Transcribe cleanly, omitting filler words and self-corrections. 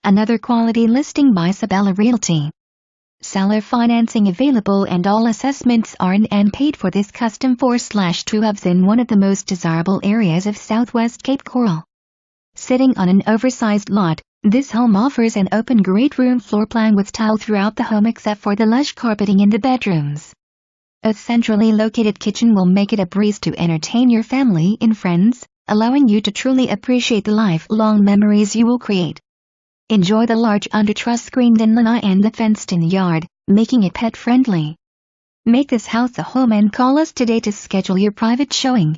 Another quality listing by Sabella Realty. Seller financing available and all assessments are in and paid for this custom 4/2 hubs in one of the most desirable areas of Southwest Cape Coral. Sitting on an oversized lot, this home offers an open great room floor plan with tile throughout the home except for the lush carpeting in the bedrooms. A centrally located kitchen will make it a breeze to entertain your family and friends, allowing you to truly appreciate the lifelong memories you will create. Enjoy the large under-truss screened-in lanai and the fenced-in yard, making it pet-friendly. Make this house a home and call us today to schedule your private showing.